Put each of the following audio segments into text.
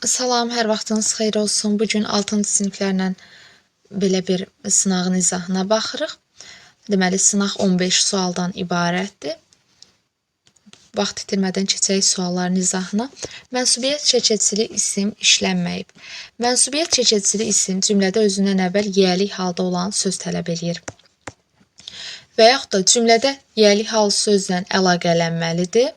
Salam, hər vaxtınız xeyir olsun. Bugün 6-cı siniflərlə belə bir sınağın izahına baxırıq. Deməli, sınaq 15 sualdan ibarətdir. Vaxt itirmədən keçək sualların izahına. Mənsubiyyət çəkəcili isim işlənməyib. Mənsubiyyət çəkəcili isim cümlədə özündən əvvəl yiyəlik halda olan söz tələb eləyir. Və yaxud da cümlədə yiyəlik halı sözlə əlaqələnməlidir.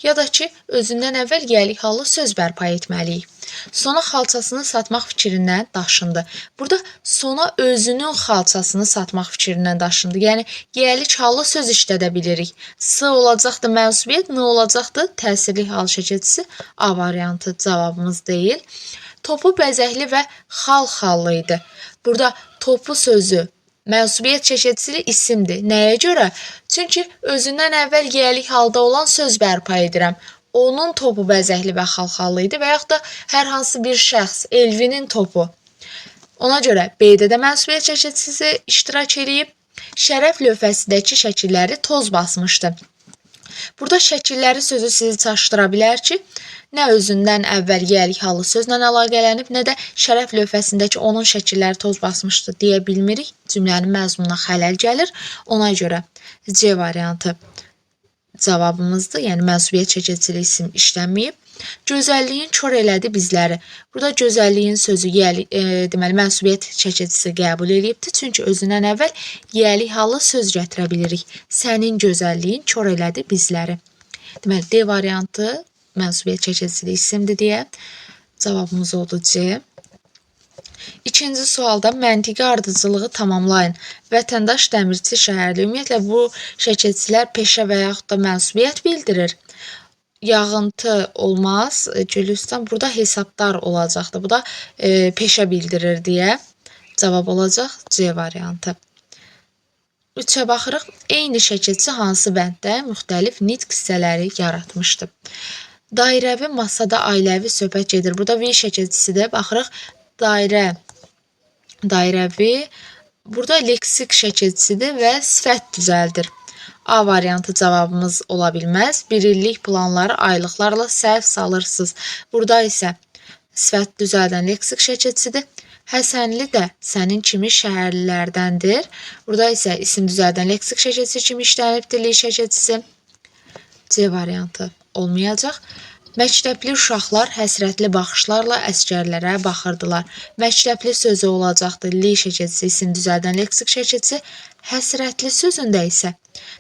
Ya da ki, özündən əvvəl yiyəlik hallı söz bərpa etməliyik. Sona xalçasını satmaq fikrindən daşındı. Burada sona özünün xalçasını satmaq fikrindən daşındı. Yəni, yiyəlik hallı söz işlədə bilirik. S olacaqdır mənsubiyyət, N olacaqdır təsirli hal şəkilçisi. A variantı cavabımız deyil. Topu bəzəkli və xal-xallı idi. Burada topu sözü mənsubiyyət çəkəcili isimdir. Nəyə görə? Çünki özündən əvvəl yiyəlik halda olan söz bərpa edirəm. Onun topu bəzəkli və xalxallı idi və yaxud da hər hansı bir şəxs, Elvinin topu. Ona görə B-də də mənsubiyyət çəkəcisi iştirak edib. Şərəf lövhəsindəki şəkilləri toz basmışdı. Burada şəkilləri sözü sizi çaşdıra bilər ki, nə özündən əvvəl yiyəlik hallı sözlə əlaqələnib, nə də şərəf lövhəsindəki onun şəkilləri toz basmışdı deyə bilmirik. Cümlənin məzmununa xələl gəlir. Ona görə C variantı cavabımızdır. Yəni, mənsubiyyət çəkəcili isim işlənməyib. Gözəlliyin kör elədi bizləri. Burada gözəlliyin sözü deməli, mənsubiyyət çəkəcisi qəbul edibdir. Çünki özündən əvvəl yiyəlik hallı söz gətirə bilirik. Sənin gözəlliyin kör elədi bizləri. Deməli, D variantı mənsubiyyət çəkəcili isimdir deyə cavabımız oldu C. İkinci sualda məntiqi ardıcılığı tamamlayın. Vətəndaş dəmirçi şəhərli. Ümumiyyətlə, bu şəkilçilər peşə və yaxud da mənsubiyyət bildirir. Yağıntı olmaz. Gülüstan burada hesabdar olacaqdır. Bu da peşə bildirir deyə cavab olacaq C variantı. 3-ə baxırıq. Eyni şəkilçi hansı bənddə müxtəlif nitq hissələri yaratmışdır? Dairəvi masada ailəvi söhbət gedir. Burada V şəkilçisidir. Baxırıq. Dairəvi. Burada leksik şəkilçisidir və sifət düzəldir. A variantı cavabımız ola bilməz. Bir illik planları aylıqlarla səhv salırsınız. Burada isə sifət düzəldən leksik şəkilçisidir. Həsənli də sənin kimi şəhərlilərdəndir. Burada isə isim düzəldən leksik şəkilçisi kimi işlənibdir, lik şəkilçisi. C variantı olmayacaq. Məktəbli uşaqlar həsrətli baxışlarla əsgərlərə baxırdılar. Məktəbli sözü olacaqdır, lik şəkilçisi, isim düzəldən leksik şəkilçisi. Həsrətli sözündə isə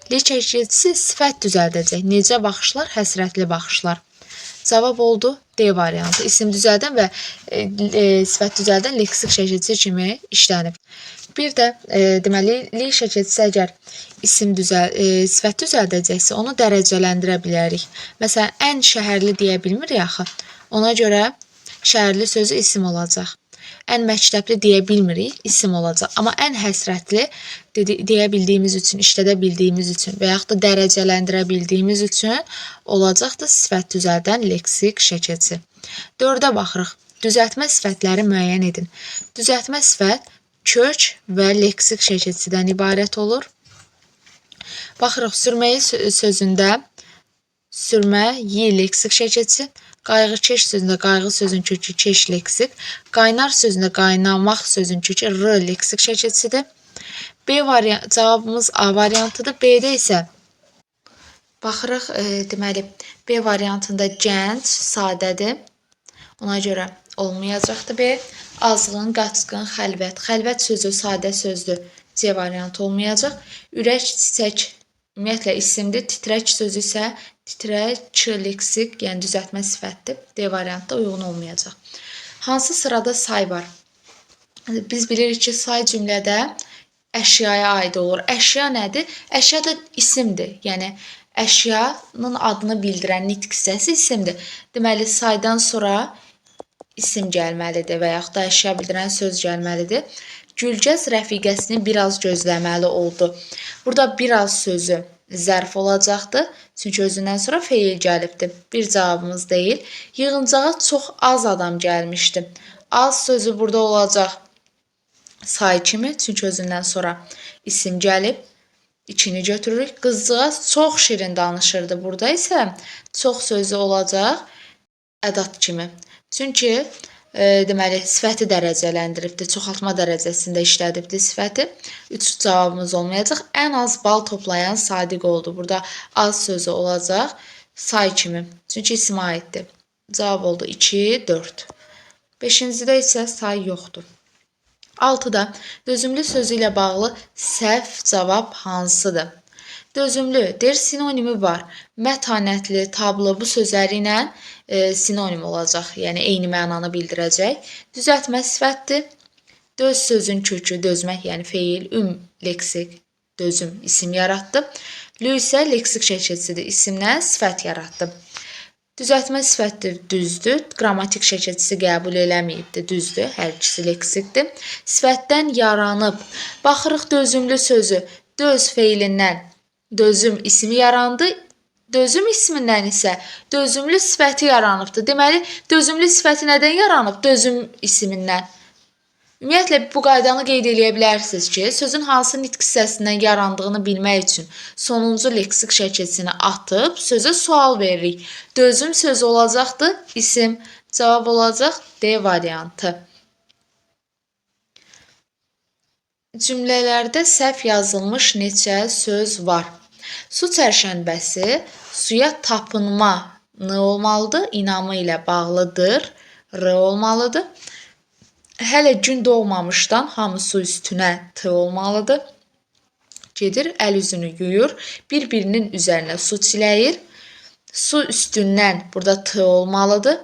lik şəkilçisi sifət düzəldəcək. Necə baxışlar? Həsrətli baxışlar. Cavab oldu D variantı. İsim düzəldən və sifət düzəldən leksik şəkilçisi kimi işlənib. Bir də deməli, lik şəkilçisi əgər sifət düzəldəcəksə, onu dərəcələndirə bilərik. Məsələn, ən şəhərli deyə bilmirik axı. Ona görə şəhərli sözü isim olacaq. Ən məktəbli deyə bilmirik, isim olacaq. Amma ən həsrətli deyə bildiyimiz üçün, işlədə bildiyimiz üçün və yaxud da dərəcələndirə bildiyimiz üçün olacaqdır sifət düzəldən leksik şəkilçisi. 4-ə baxırıq. Düzəltmə sifətləri müəyyən edin. Düzəltmə sifət kök və leksik şəkilçisidən ibarət olur. Baxırıq, sürməyi sözündə sürmə, yi leksik şəkilçisi. Qayğıkeş sözündə qayğı sözün kökü keş leksik. Qaynar sözündə qaynamaq sözün kökü r leksik şəkilçisidir. B variantı, cavabımız A variantıdır. B-də isə baxırıq, deməli, B variantında gənc, sadədir. Ona görə olmayacaqdır B. Azğın, qaçqın, xəlvət. Xəlvət sözü sadə sözdür. C variantı olmayacaq. Ürək, çiçək, ümumiyyətlə isimdir. Titrək sözü isə titrək, leksik, yəni düzəltmə sifətdir. D variantda uyğun olmayacaq. Hansı sırada say var? Biz bilirik ki, say cümlədə əşyaya aid olur. Əşya nədir? Əşya da isimdir. Yəni, əşyanın adını bildirən nitq hissəsi isimdir. Deməli, saydan sonra isim gəlməlidir və yaxud da əşya bildirən söz gəlməlidir. Gülgəz rəfiqəsini biraz gözləməli oldu. Burada biraz sözü zərf olacaqdır. Çünki özündən sonra feil gəlibdir. Bir cavabımız deyil. Yığıncağa çox az adam gəlmişdi. Az sözü burada olacaq say kimi. Çünki özündən sonra isim gəlib. İçini götürürük. Qızcığaz çox şirin danışırdı. Burada isə çox sözü olacaq ədat kimi. Çünki deməli sifəti dərəcələndiribdi, çoxaltma dərəcəsində işlədibdi sifəti. 3 cavabımız olmayacaq. Ən az bal toplayan Sadiq oldu. Burada az sözü olacaq say kimi. Çünki isimə aiddir. Cavab oldu 2, 4. 5-cidə isə say yoxdur. 6-da dözümlü sözü ilə bağlı səhv cavab hansıdır? Dözümlü, deyir, sinonimi var. Mətanətli, tablo bu sözləri ilə sinonim olacaq. Yəni, eyni mənanı bildirəcək. Düzəltmə sifətdir. Döz sözün kökü, dözmək, yəni feil, leksik, dözüm, isim yaratdı. Lü isə leksik şəkilçisidir. İsimlə sifət yaratdı. Düzəltmə sifətdir, düzdür. Qrammatik şəkilçisi qəbul eləməyibdir, düzdür. Hər ikisi leksikdir. Sifətdən yaranıb. Baxırıq dözümlü sözü. Döz feilindən dözüm ismi yarandı. Dözüm ismindən isə dözümlü sifəti yaranıbdır. Deməli, dözümlü sifəti nədən yaranıb? Dözüm ismindən. Ümumiyyətlə, bu qaydanı qeyd edə bilərsiniz ki, sözün hansı nitq hissəsindən yarandığını bilmək üçün sonuncu leksik şəkilçisini atıb sözə sual veririk. Dözüm sözü olacaqdır, isim. Cavab olacaq D variantı. Cümlələrdə səhv yazılmış neçə söz var? Su çərşənbəsi suya tapınma n olmalıdır, inamı ilə bağlıdır, r olmalıdır. Hələ gün doğmamışdan hamı su üstünə t olmalıdır. Gedir, əl üzünü yuyur, bir-birinin üzərinə su çiləyir. Su üstündən, burada t olmalıdır.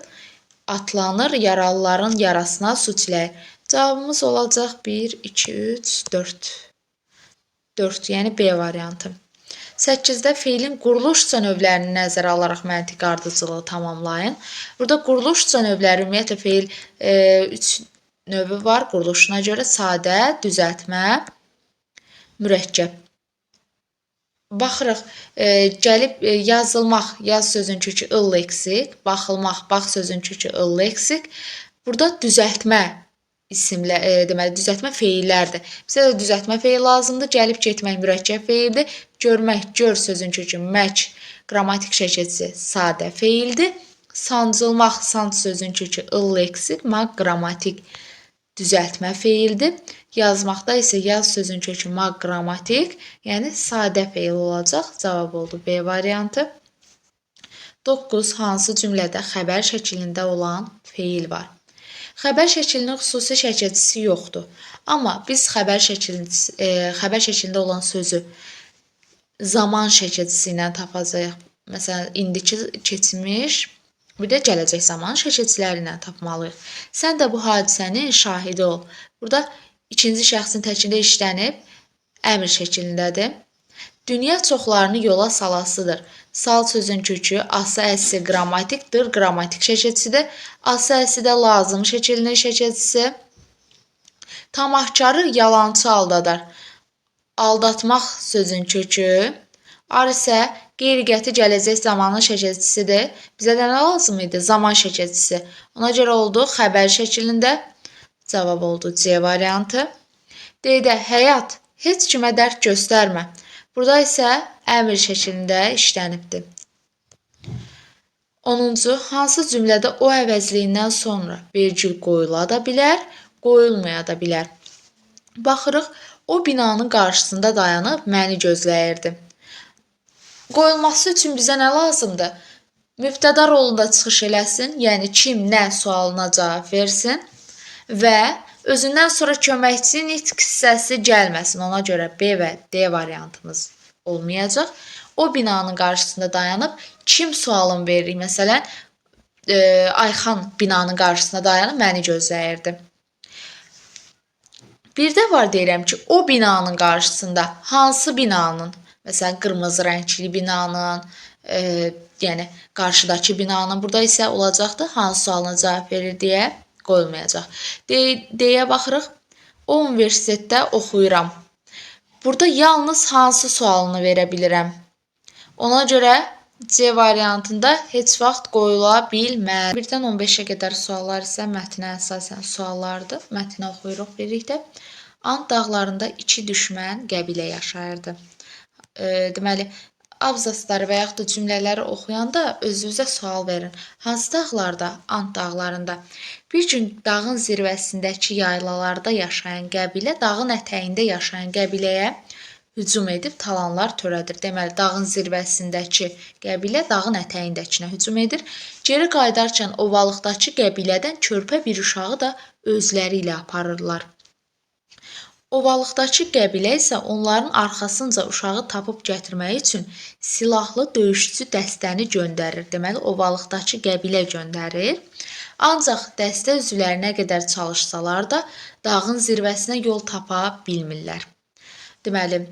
Atlanır, yaralıların yarasına su çiləyir. Cavabımız olacaq 1, 2, 3, 4. 4, yəni B variantı. 8-də feilin quruluşca növlərini nəzərə alaraq məntiqi ardıcılığı tamamlayın. Burada quruluşca növləri ümumiyyətlə feil 3 növü var quruluşuna görə. Sadə, düzəltmə, mürəkkəb. Baxırıq, gəlib yazılmaq, yaz sözün kökü ıl leksik, baxılmaq, bax sözün kökü ıl leksik. Burada düzəltmə isimlə, deməli, düzəltmə feillərdir. Bizə də düzəltmə feil lazımdır. Gəlib getmək mürəkkəb feildir. Görmək, gör sözün kökü mək, qrammatik şəkilçisi sadə feildir. Sancılmaq, sanc sözün kökü ıl leksik, maq qrammatik düzəltmə feildir. Yazmaqda isə yaz sözün kökü maq qrammatik, yəni sadə feil olacaq. Cavab oldu B variantı. 9. Hansı cümlədə xəbər şəklində olan feil var? Xəbər şəklinin xüsusi şəkilçisi yoxdur. Amma biz xəbər şəklində olan sözü zaman şəkilçisi ilə tapacağıq. Məsələn, indiki, keçmiş, bir də gələcək zaman şəkilçiləri ilə tapmalıyıq. Sən də bu hadisənin şahidi ol. Burada ikinci şəxsin təkində işlənib, əmr şəklindədir. Dünya çoxlarını yola salasıdır. Sal sözün kökü asa əsi qrammatikdir, qrammatik şəkilçisidir. Asa əsi də lazım şəkilinin şəkilçisi. Tamahkarı yalançı aldadar. Aldatmaq sözün kökü. Ar isə qeyri-qəti gələcək zamanın şəkilçisidir. Bizə də nə lazım idi? Zaman şəkilçisi. Ona görə oldu xəbər şəklində. Cavab oldu C variantı. D-də həyat heç kimə dərk göstərmə. Burada isə əmr şəklində işlənibdir. 10-cu. Hansı cümlədə o əvəzliyindən sonra vergül qoyula da bilər, qoyulmaya da bilər. Baxırıq, o binanın qarşısında dayanıb məni gözləyirdi. Qoyulması üçün bizə nə lazımdır? Mübtəda rolunda çıxış eləsin, yəni kim, nə sualına cavab versin və özündən sonra köməkçi nitq hissəsi gəlməsin. Ona görə B və D variantımız olmayacaq. O binanın qarşısında dayanıb kim sualını veririk? Məsələn, Ayxan binanın qarşısında dayanıb məni gözləyirdi. Bir də var deyirəm ki, o binanın qarşısında hansı binanın? Məsələn, qırmızı rəngli binanın, yəni qarşıdakı binanın. Burada isə olacaqdır, hansı sualına cavab verir deyə qoyulmayacaq. D-yə baxırıq. O universitetdə oxuyuram. Burada yalnız hansı sualını verə bilirəm? Ona görə C variantında heç vaxt qoyula bilməz. 1-dən 15-ə qədər suallar isə mətnə əsasən suallardır. Mətni oxuyuruq birlikdə. Ant dağlarında 2 düşmən qəbilə yaşayırdı. Deməli, abzasları və yaxud da cümlələri oxuyanda özünüzə sual verin. Hansı dağlarda? Ant dağlarında. Bir gün dağın zirvəsindəki yaylalarda yaşayan qəbilə dağın ətəyində yaşayan qəbiləyə hücum edib talanlar törədir. Deməli, dağın zirvəsindəki qəbilə dağın ətəyindəkinə hücum edir. Geri qayıdarkən ovalıqdakı qəbilədən körpə bir uşağı da özləri ilə aparırlar. Ovalıqdakı qəbilə isə onların arxasınca uşağı tapıb gətirmək üçün silahlı döyüşçü dəstəni göndərir. Deməli, ovalıqdakı qəbilə göndərir. Ancaq dəstə üzvləri nə qədər çalışsalar da dağın zirvəsinə yol tapa bilmirlər. Deməli,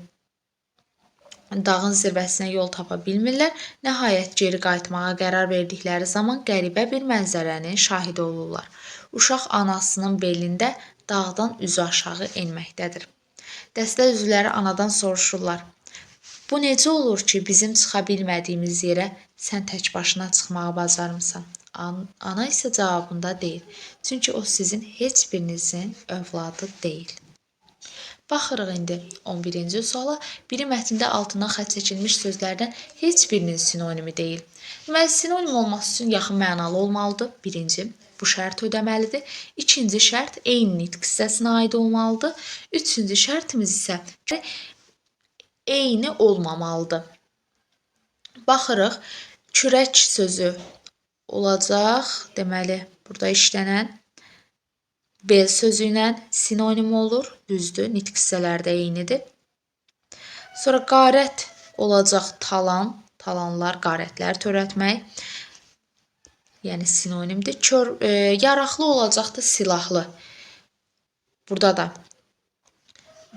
dağın zirvəsinə yol tapa bilmirlər. Nəhayət geri qayıtmağa qərar verdikləri zaman qəribə bir mənzərənin şahidi olurlar. Uşaq anasının belində dağdan üzü aşağı enməkdədir. Dəstə üzvləri anadan soruşurlar. Bu necə olur ki, bizim çıxa bilmədiyimiz yerə sən tək başına çıxmağı bacarmısan? Ana isə cavabında deyir. Çünki o sizin heç birinizin övladı deyil. Baxırıq indi 11-ci suala. Biri mətndə altından xətt çəkilmiş sözlərdən heç birinin sinonimi deyil. Deməli, sinonim olması üçün yaxın mənalı olmalıdır. Birinci, bu şərt ödəməlidir. İkinci şərt eyni nitq hissəsinə aid olmalıdır. Üçüncü şərtimiz isə eyni olmamalıdır. Baxırıq, kürək sözü olacaq. Deməli, burada işlənən B sözü ilə sinonim olur. Düzdür, nitq hissələri də eynidir. Sonra qarət olacaq talan. Talanlar, qarətlər törətmək. Yəni sinonimdir. Yaraqlı olacaqdır silahlı. Burada da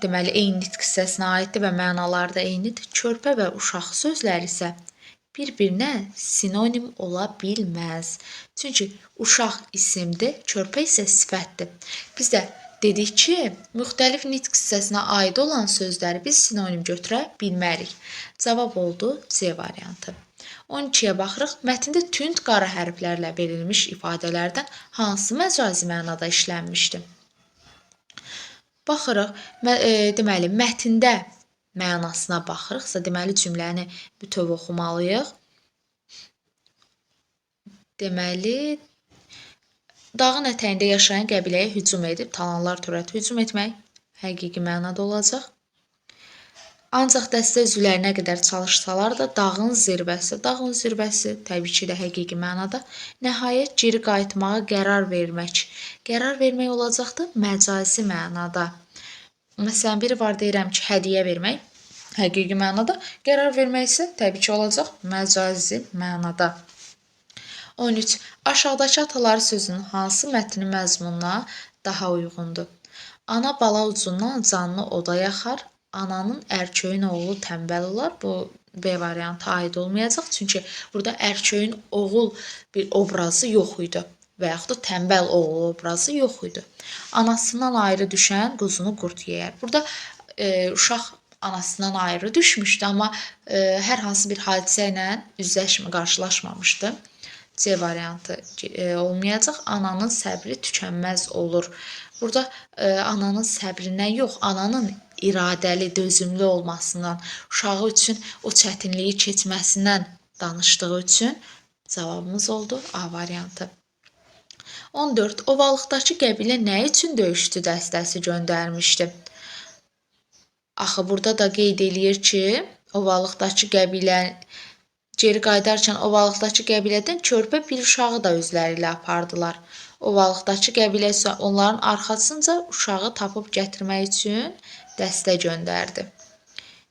deməli eyni nitq hissəsinə aiddir və mənaları da eynidir. Körpə və uşaq sözləri isə bir-birinə sinonim ola bilməz. Çünki uşaq isimdir, körpə isə sifətdir. Biz də dedik ki, müxtəlif nitq hissəsinə aid olan sözləri biz sinonim götürə bilmərik. Cavab oldu C variantı. 12-yə baxırıq. Mətndə tünd qara hərflərlə verilmiş ifadələrdən hansı məcazi mənada işlənmişdir? Baxırıq. Deməli, mətndə mənasına baxırıqsa, deməli, cümləni bütöv oxumalıyıq. Deməli, dağın ətəyində yaşayan qəbiləyə hücum edib, talanlar törətib hücum etmək həqiqi mənada olacaq. Ancaq dəstə üzvləri nə qədər çalışsalar da dağın zirvəsi təbii ki də həqiqi mənada. Nəhayət geri qayıtmağa qərar vermək. Qərar vermək olacaqdır məcazi mənada. Məsələn, biri var deyirəm ki, hədiyyə vermək həqiqi mənada. Qərar vermək isə təbii ki olacaq məcazi mənada. 13. Aşağıdakı ataları sözünün hansı mətnin məzmununa daha uyğundur? Ana bala ucundan canlı oda yaxar. Ananın ərköyün oğlu tənbəl olar. Bu B variantı aid olmayacaq. Çünki burada ərköyün oğul bir obrazı yox idi. Və yaxud da tənbəl oğul obrazı yox idi. Anasından ayrı düşən quzunu qurd yeyər. Burada uşaq anasından ayrı düşmüşdü, amma hər hansı bir hadisə ilə qarşılaşmamışdı. C variantı olmayacaq. Ananın səbri tükənməz olur. Burada ananın səbrindən yox, ananın iradəli, dözümlü olmasından, uşağı üçün o çətinliyi keçməsindən danışdığı üçün cavabımız oldu A variantı. 14. Ovalıqdakı qəbilə nə üçün döyüşçü dəstəsi göndərmişdi? Axı, burada da qeyd eləyir ki, ovalıqdakı qəbilə geri qayıdarkən ovalıqdakı qəbilədən körpə bir uşağı da özləri ilə apardılar. Ovalıqdakı qəbilə isə onların arxasınca uşağı tapıb gətirmək üçün dəstə göndərdi.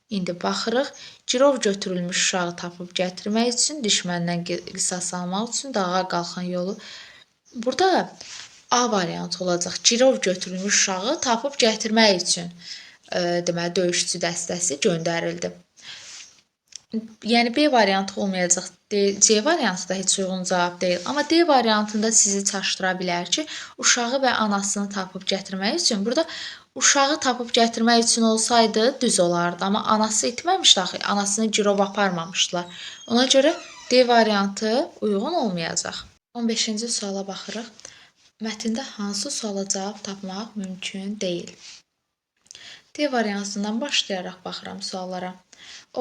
İndi baxırıq. Girov götürülmüş uşağı tapıb gətirmək üçün, düşməndən qisas almaq üçün dağa qalxan yolu. Burada A variantı olacaq. Girov götürülmüş uşağı tapıb gətirmək üçün deməli döyüşçü dəstəsi göndərildi. Yəni B variantı olmayacaq. C variantı da heç uyğun cavab deyil. Amma D variantında sizi çaşdıra bilər ki, uşağı və anasını tapıb gətirmək üçün. Burada uşağı tapıb gətirmək üçün olsaydı düz olardı. Amma anası itməmişdi axı. Anasını girov aparmamışdılar. Ona görə D variantı uyğun olmayacaq. 15-ci suala baxırıq. Mətndə hansı suala cavab tapmaq mümkün deyil? D variantından başlayaraq baxıram suallara.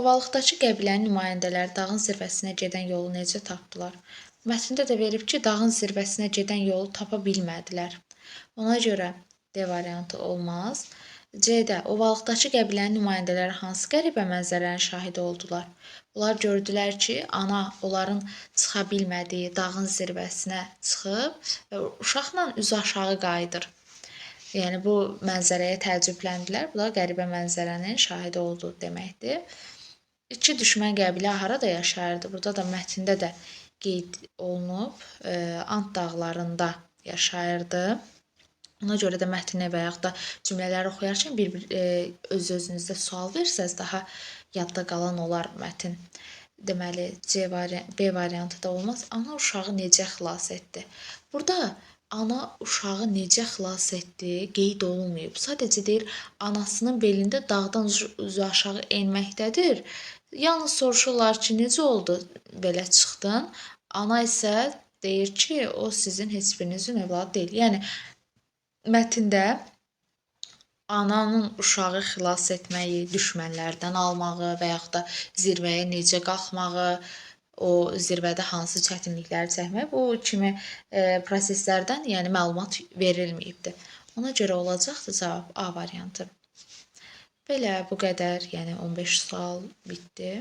Ovalıqdakı qəbilənin nümayəndələri dağın zirvəsinə gedən yolu necə tapdılar? Mətndə də verib ki, dağın zirvəsinə gedən yolu tapa bilmədilər. Ona görə D variantı olmaz. C-də ovalıqdakı qəbilənin nümayəndələri hansı qəribə mənzərənin şahidi oldular? Onlar gördülər ki, ana onların çıxa bilmədiyi dağın zirvəsinə çıxıb və uşaqla üzü aşağı qayıdır. Yəni bu mənzərəyə təəccübləndilər. Bu da qəribə mənzərənin şahidi oldu deməkdir. İki düşmən qəbilə harada yaşayırdı? Burada da mətndə də qeyd olunub, Ant dağlarında yaşayırdı. Ona görə də mətni və yaxud da cümlələri oxuyarkən öz-özünüzdə sual versəz daha yadda qalan olar mətn. Deməli, B variantı da olmaz. Ana uşağı necə xilas etdi? Burada ana uşağı necə xilas etdi qeyd olunmayıb. Sadəcə deyir, anasının belində dağdan üzü aşağı enməkdədir. Yalnız soruşurlar ki, necə oldu belə çıxdın? Ana isə deyir ki, o sizin heç birinizin övladı deyil. Yəni mətndə ananın uşağı xilas etməyi, düşmənlərdən almağı və yaxud da zirvəyə necə qalxmağı, o zirvədə hansı çətinlikləri çəkməyi, bu kimi proseslərdən yəni məlumat verilməyibdir. Ona görə olacaqdır cavab A variantı. Belə bu qədər, yəni 15 sual bitdi.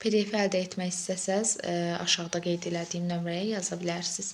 PDF əldə etmək istəsəz aşağıda qeyd elədiyim nömrəyə yaza bilərsiniz.